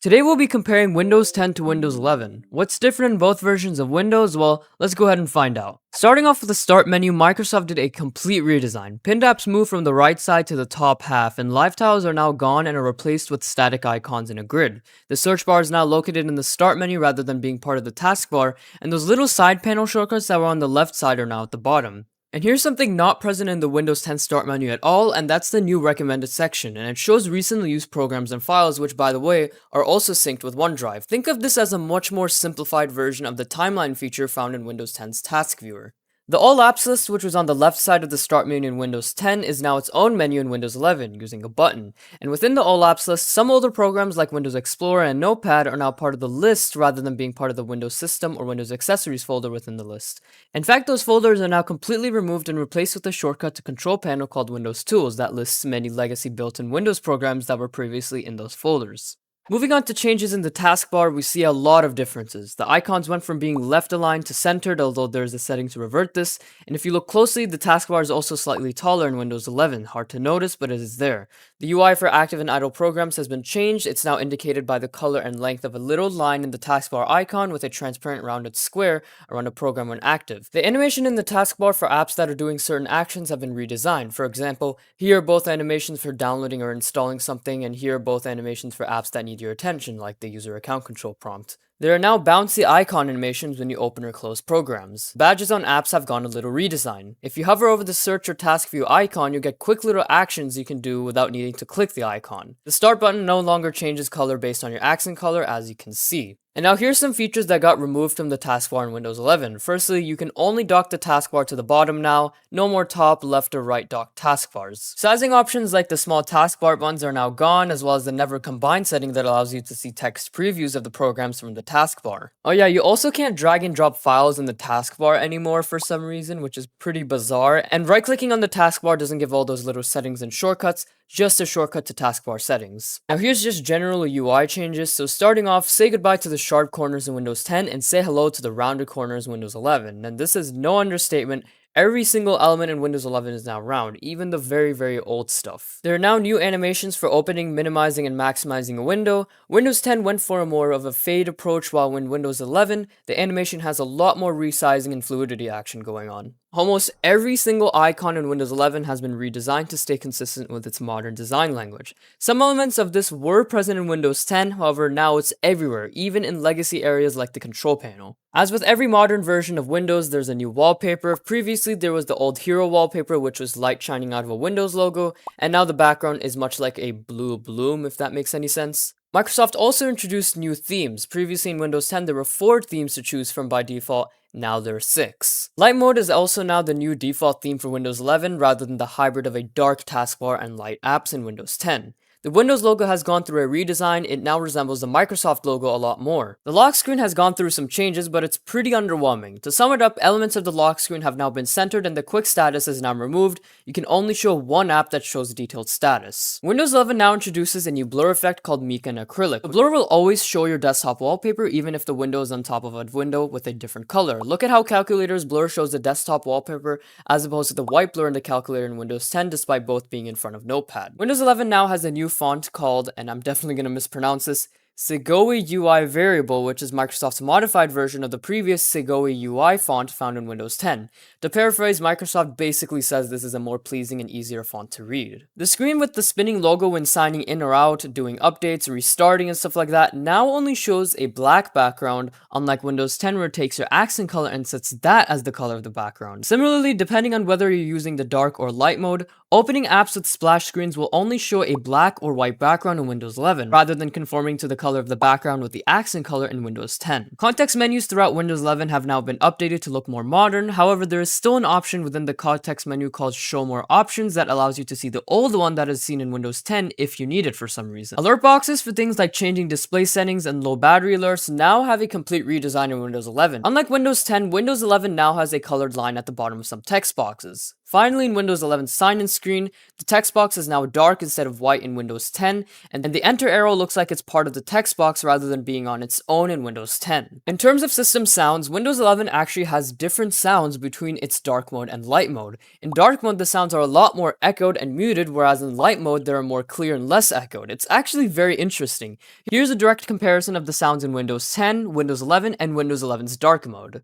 Today we'll be comparing Windows 10 to Windows 11. What's different in both versions of Windows? Well, let's go ahead and find out. Starting off with the start menu, Microsoft did a complete redesign. Pinned apps moved from the right side to the top half, and live tiles are now gone and are replaced with static icons in a grid. The search bar is now located in the start menu rather than being part of the taskbar, and those little side panel shortcuts that were on the left side are now at the bottom. And here's something not present in the Windows 10 start menu at all, and that's the new recommended section, and it shows recently used programs and files, which by the way, are also synced with OneDrive. Think of this as a much more simplified version of the timeline feature found in Windows 10's task viewer. The All Apps list, which was on the left side of the start menu in Windows 10, is now its own menu in Windows 11, using a button. And within the All Apps list, some older programs like Windows Explorer and Notepad are now part of the list rather than being part of the Windows System or Windows Accessories folder within the list. In fact, those folders are now completely removed and replaced with a shortcut to Control Panel called Windows Tools that lists many legacy built-in Windows programs that were previously in those folders. Moving on to changes in the taskbar, we see a lot of differences. The icons went from being left aligned to centered, although there is a setting to revert this, and if you look closely, the taskbar is also slightly taller in Windows 11, hard to notice, but it is there. The UI for active and idle programs has been changed. It's now indicated by the color and length of a little line in the taskbar icon with a transparent rounded square around a program when active. The animation in the taskbar for apps that are doing certain actions have been redesigned. For example, here are both animations for downloading or installing something, and here are both animations for apps that need your attention, like the user account control prompt. There are now bouncy icon animations when you open or close programs. Badges on apps have gone a little redesign. If you hover over the search or task view icon, you get quick little actions you can do without needing to click the icon. The start button no longer changes color based on your accent color, as you can see. And now here's some features that got removed from the taskbar in Windows 11. Firstly, you can only dock the taskbar to the bottom now, no more top, left, or right docked taskbars. Sizing options like the small taskbar buttons are now gone, as well as the never combine setting that allows you to see text previews of the programs from the taskbar. Oh yeah, you also can't drag and drop files in the taskbar anymore for some reason, which is pretty bizarre, and right-clicking on the taskbar doesn't give all those little settings and shortcuts, just a shortcut to taskbar settings. Now here's just general UI changes, so starting off, say goodbye to the sharp corners in Windows 10 and say hello to the rounded corners in Windows 11, and this is no understatement. Every single element in Windows 11 is now round, even the very old stuff. There are now new animations for opening, minimizing, and maximizing a window. Windows 10 went for more of a fade approach, while in Windows 11, the animation has a lot more resizing and fluidity action going on. Almost every single icon in Windows 11 has been redesigned to stay consistent with its modern design language. Some elements of this were present in Windows 10, however now it's everywhere, even in legacy areas like the control panel. As with every modern version of Windows, there's a new wallpaper. Previously, there was the old hero wallpaper, which was light shining out of a Windows logo, and now the background is much like a blue bloom, if that makes any sense. Microsoft also introduced new themes. Previously in Windows 10, there were 4 themes to choose from by default. Now there are 6. Light mode is also now the new default theme for Windows 11 rather than the hybrid of a dark taskbar and light apps in Windows 10. The Windows logo has gone through a redesign. It now resembles the Microsoft logo a lot more. The lock screen has gone through some changes, but it's pretty underwhelming. To sum it up, elements of the lock screen have now been centered and the quick status is now removed. You can only show one app that shows detailed status. Windows 11 now introduces a new blur effect called Mica and Acrylic. The blur will always show your desktop wallpaper even if the window is on top of a window with a different color. Look at how Calculator's blur shows the desktop wallpaper as opposed to the white blur in the calculator in Windows 10, despite both being in front of Notepad. Windows 11 now has a new font called, and I'm definitely going to mispronounce this, Segoe UI Variable, which is Microsoft's modified version of the previous Segoe UI font found in Windows 10. To paraphrase, Microsoft basically says this is a more pleasing and easier font to read. The screen with the spinning logo when signing in or out, doing updates, restarting and stuff like that now only shows a black background, unlike Windows 10 where it takes your accent color and sets that as the color of the background. Similarly, depending on whether you're using the dark or light mode, opening apps with splash screens will only show a black or white background in Windows 11, rather than conforming to the color of the background with the accent color in Windows 10. Context menus throughout Windows 11 have now been updated to look more modern. However, there is still an option within the context menu called Show More Options that allows you to see the old one that is seen in Windows 10 if you need it for some reason. Alert boxes for things like changing display settings and low battery alerts now have a complete redesign in Windows 11. Unlike Windows 10, Windows 11 now has a colored line at the bottom of some text boxes. Finally, in Windows 11 sign-in screen, the text box is now dark instead of white in Windows 10, and the enter arrow looks like it's part of the text box rather than being on its own in Windows 10. In terms of system sounds, Windows 11 actually has different sounds between its dark mode and light mode. In dark mode, the sounds are a lot more echoed and muted, whereas in light mode, they are more clear and less echoed. It's actually very interesting. Here's a direct comparison of the sounds in Windows 10, Windows 11, and Windows 11's dark mode.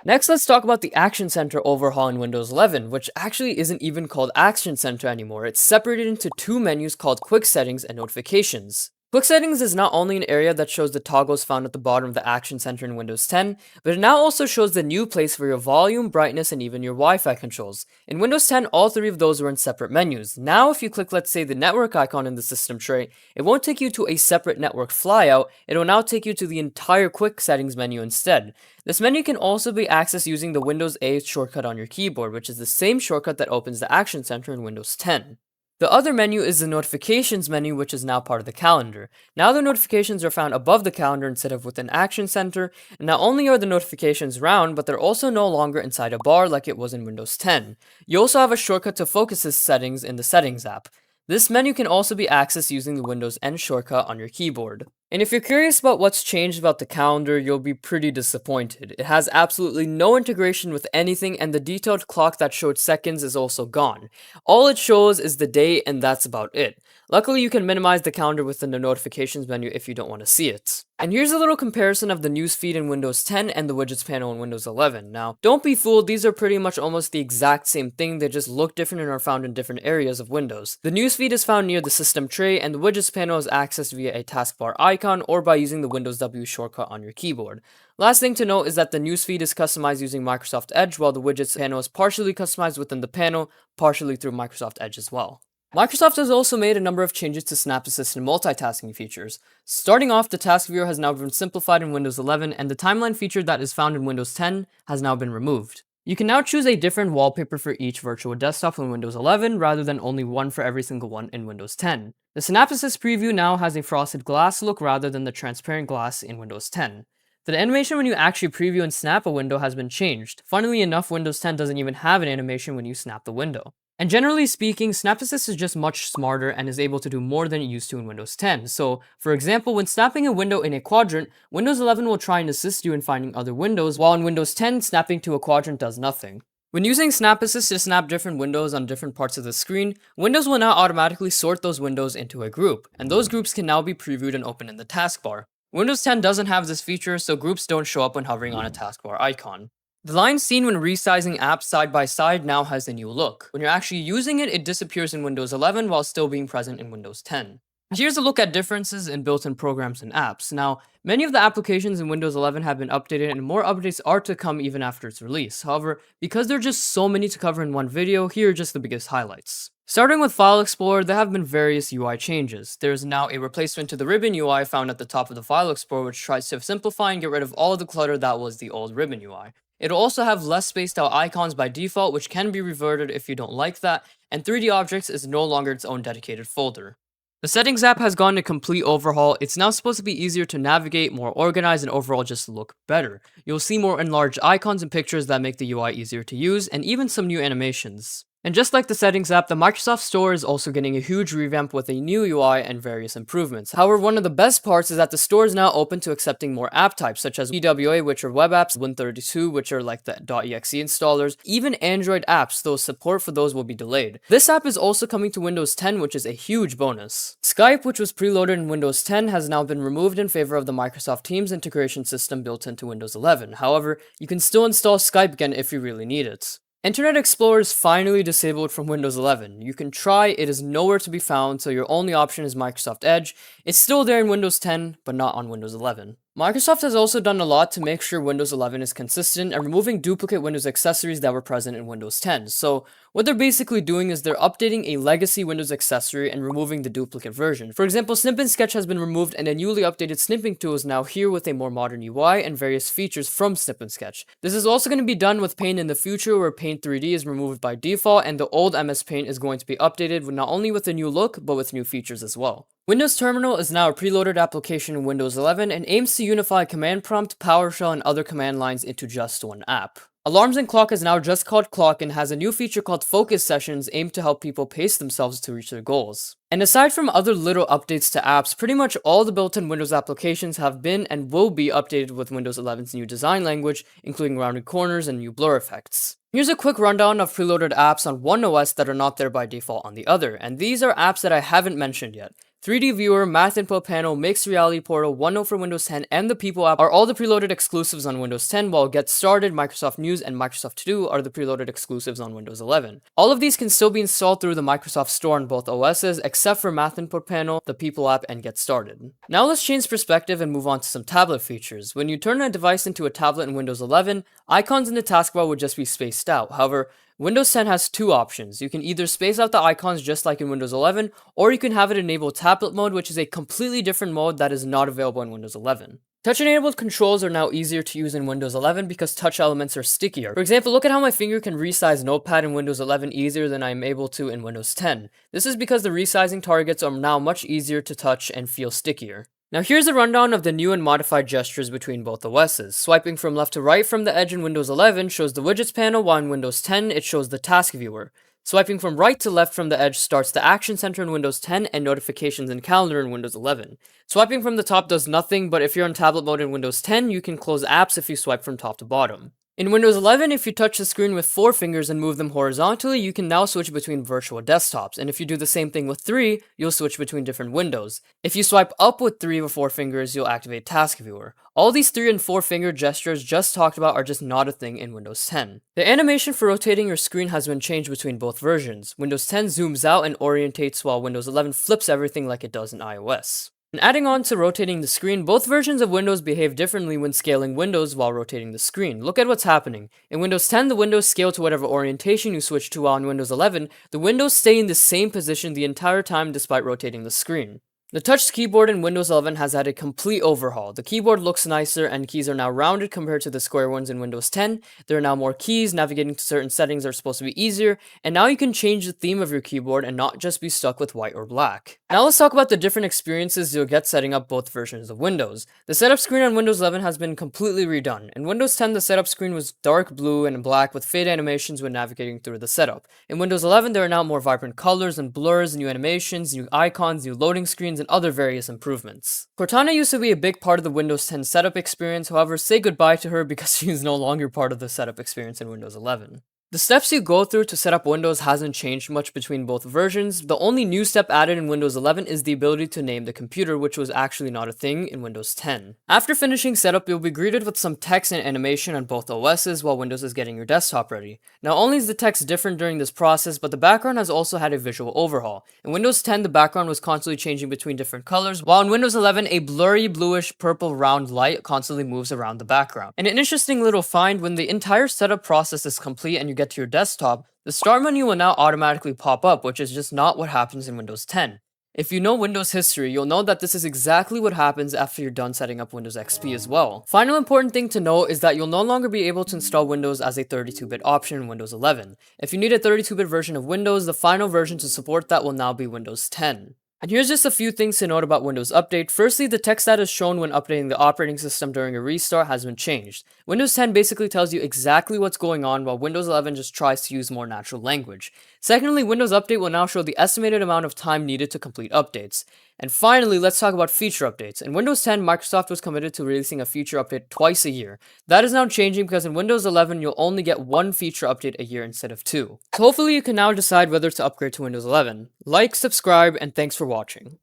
Next, let's talk about the Action Center overhaul in Windows 11, which actually isn't even called Action Center anymore. It's separated into two menus called Quick Settings and Notifications. Quick Settings is not only an area that shows the toggles found at the bottom of the Action Center in Windows 10, but it now also shows the new place for your volume, brightness, and even your Wi-Fi controls. In Windows 10, all three of those were in separate menus. Now, if you click, let's say, the network icon in the system tray, it won't take you to a separate network flyout, it will now take you to the entire Quick Settings menu instead. This menu can also be accessed using the Windows A shortcut on your keyboard, which is the same shortcut that opens the Action Center in Windows 10. The other menu is the Notifications menu, which is now part of the calendar. Now the notifications are found above the calendar instead of within Action Center, and not only are the notifications round, but they're also no longer inside a bar like it was in Windows 10. You also have a shortcut to Focus's settings in the Settings app. This menu can also be accessed using the Windows N shortcut on your keyboard. And if you're curious about what's changed about the calendar, you'll be pretty disappointed. It has absolutely no integration with anything, and the detailed clock that showed seconds is also gone. All it shows is the day, and that's about it. Luckily, you can minimize the calendar within the notifications menu if you don't want to see it. And here's a little comparison of the newsfeed in Windows 10 and the widgets panel in Windows 11. Now, don't be fooled, these are pretty much almost the exact same thing, they just look different and are found in different areas of Windows. The newsfeed is found near the system tray, and the widgets panel is accessed via a taskbar icon or by using the Windows W shortcut on your keyboard. Last thing to note is that the newsfeed is customized using Microsoft Edge, while the widgets panel is partially customized within the panel, partially through Microsoft Edge as well. Microsoft has also made a number of changes to Snap Assist and multitasking features. Starting off, the task viewer has now been simplified in Windows 11, and the timeline feature that is found in Windows 10 has now been removed. You can now choose a different wallpaper for each virtual desktop in Windows 11, rather than only one for every single one in Windows 10. The Snap Assist preview now has a frosted glass look rather than the transparent glass in Windows 10. The animation when you actually preview and snap a window has been changed. Funnily enough, Windows 10 doesn't even have an animation when you snap the window. And generally speaking, Snap Assist is just much smarter and is able to do more than it used to in Windows 10. So, for example, when snapping a window in a quadrant, Windows 11 will try and assist you in finding other windows, while in Windows 10, snapping to a quadrant does nothing. When using Snap Assist to snap different windows on different parts of the screen, Windows will now automatically sort those windows into a group, and those groups can now be previewed and opened in the taskbar. Windows 10 doesn't have this feature, so groups don't show up when hovering on a taskbar icon. The line seen when resizing apps side by side now has a new look. When you're actually using it, it disappears in Windows 11 while still being present in Windows 10. Here's a look at differences in built-in programs and apps. Now, many of the applications in Windows 11 have been updated and more updates are to come even after its release. However, because there are just so many to cover in one video, here are just the biggest highlights. Starting with File Explorer, there have been various UI changes. There is now a replacement to the ribbon UI found at the top of the File Explorer, which tries to simplify and get rid of all of the clutter that was the old ribbon UI. It'll also have less spaced out icons by default, which can be reverted if you don't like that, and 3D Objects is no longer its own dedicated folder. The Settings app has gone a complete overhaul. It's now supposed to be easier to navigate, more organized, and overall just look better. You'll see more enlarged icons and pictures that make the UI easier to use, and even some new animations. And just like the Settings app, the Microsoft Store is also getting a huge revamp with a new UI and various improvements. However, one of the best parts is that the store is now open to accepting more app types, such as EWA, which are web apps, Win32, which are like the .exe installers, even Android apps, though support for those will be delayed. This app is also coming to Windows 10, which is a huge bonus. Skype, which was preloaded in Windows 10, has now been removed in favor of the Microsoft Teams integration system built into Windows 11. However, you can still install Skype again if you really need it. Internet Explorer is finally disabled from Windows 11. You can try, it is nowhere to be found, so your only option is Microsoft Edge. It's still there in Windows 10, but not on Windows 11. Microsoft has also done a lot to make sure Windows 11 is consistent and removing duplicate Windows accessories that were present in Windows 10. So what they're basically doing is they're updating a legacy Windows accessory and removing the duplicate version. For example, Snip and Sketch has been removed and a newly updated snipping tool is now here with a more modern UI and various features from Snip and Sketch. This is also going to be done with Paint in the future, where Paint 3D is removed by default and the old MS Paint is going to be updated with not only with a new look, but with new features as well. Windows Terminal is now a preloaded application in Windows 11 and aims to unify command prompt, PowerShell, and other command lines into just one app. Alarms and Clock is now just called Clock and has a new feature called Focus Sessions aimed to help people pace themselves to reach their goals. And aside from other little updates to apps, pretty much all the built-in Windows applications have been and will be updated with Windows 11's new design language, including rounded corners and new blur effects. Here's a quick rundown of preloaded apps on one OS that are not there by default on the other, and these are apps that I haven't mentioned yet. 3D Viewer, Math Info Panel, Mixed Reality Portal, OneNote for Windows 10, and the People app are all the preloaded exclusives on Windows 10, while Get Started, Microsoft News, and Microsoft To Do are the preloaded exclusives on Windows 11. All of these can still be installed through the Microsoft Store on both OSs, except for Math Input Panel, the People app, and Get Started. Now let's change perspective and move on to some tablet features. When you turn a device into a tablet in Windows 11, icons in the taskbar would just be spaced out. However, Windows 10 has two options. You can either space out the icons just like in Windows 11, or you can have it enable tablet mode, which is a completely different mode that is not available in Windows 11. Touch-enabled controls are now easier to use in Windows 11 because touch elements are stickier. For example, look at how my finger can resize Notepad in Windows 11 easier than I am able to in Windows 10. This is because the resizing targets are now much easier to touch and feel stickier. Now here's a rundown of the new and modified gestures between both OSs. Swiping from left to right from the edge in Windows 11 shows the widgets panel, while in Windows 10 it shows the task viewer. Swiping from right to left from the edge starts the action center in Windows 10 and notifications and calendar in Windows 11. Swiping from the top does nothing, but if you're in tablet mode in Windows 10, you can close apps if you swipe from top to bottom. In Windows 11, if you touch the screen with 4 fingers and move them horizontally, you can now switch between virtual desktops, and if you do the same thing with 3, you'll switch between different windows. If you swipe up with 3 or 4 fingers, you'll activate Task Viewer. All these 3 and 4 finger gestures just talked about are just not a thing in Windows 10. The animation for rotating your screen has been changed between both versions. Windows 10 zooms out and orientates, while Windows 11 flips everything like it does in iOS. And adding on to rotating the screen, both versions of Windows behave differently when scaling windows while rotating the screen. Look at what's happening. In Windows 10, the windows scale to whatever orientation you switch to, while in Windows 11, the windows stay in the same position the entire time despite rotating the screen. The touch keyboard in Windows 11 has had a complete overhaul. The keyboard looks nicer and keys are now rounded compared to the square ones in Windows 10. There are now more keys, navigating to certain settings are supposed to be easier, and now you can change the theme of your keyboard and not just be stuck with white or black. Now let's talk about the different experiences you'll get setting up both versions of Windows. The setup screen on Windows 11 has been completely redone. In Windows 10, the setup screen was dark blue and black with fade animations when navigating through the setup. In Windows 11, there are now more vibrant colors and blurs, new animations, new icons, new loading screens, and other various improvements. Cortana used to be a big part of the Windows 10 setup experience, however, say goodbye to her because she is no longer part of the setup experience in Windows 11. The steps you go through to set up Windows hasn't changed much between both versions. The only new step added in Windows 11 is the ability to name the computer, which was actually not a thing in Windows 10. After finishing setup, you'll be greeted with some text and animation on both OSs while Windows is getting your desktop ready. Not only is the text different during this process, but the background has also had a visual overhaul. In Windows 10, the background was constantly changing between different colors, while in Windows 11, a blurry bluish purple round light constantly moves around the background. And an interesting little find, when the entire setup process is complete and you get to your desktop, the start menu will now automatically pop up, which is just not what happens in Windows 10. If you know Windows history, you'll know that this is exactly what happens after you're done setting up Windows XP as well. Final important thing to note is that you'll no longer be able to install Windows as a 32-bit option in Windows 11. If you need a 32-bit version of Windows, the final version to support that will now be Windows 10. And here's just a few things to note about Windows Update. Firstly, the text status shown when updating the operating system during a restart has been changed. Windows 10 basically tells you exactly what's going on, while Windows 11 just tries to use more natural language. Secondly, Windows Update will now show the estimated amount of time needed to complete updates. And finally, let's talk about feature updates. In Windows 10, Microsoft was committed to releasing a feature update twice a year. That is now changing because in Windows 11, you'll only get one feature update a year instead of two. So hopefully you can now decide whether to upgrade to Windows 11. Like, subscribe, and thanks for watching.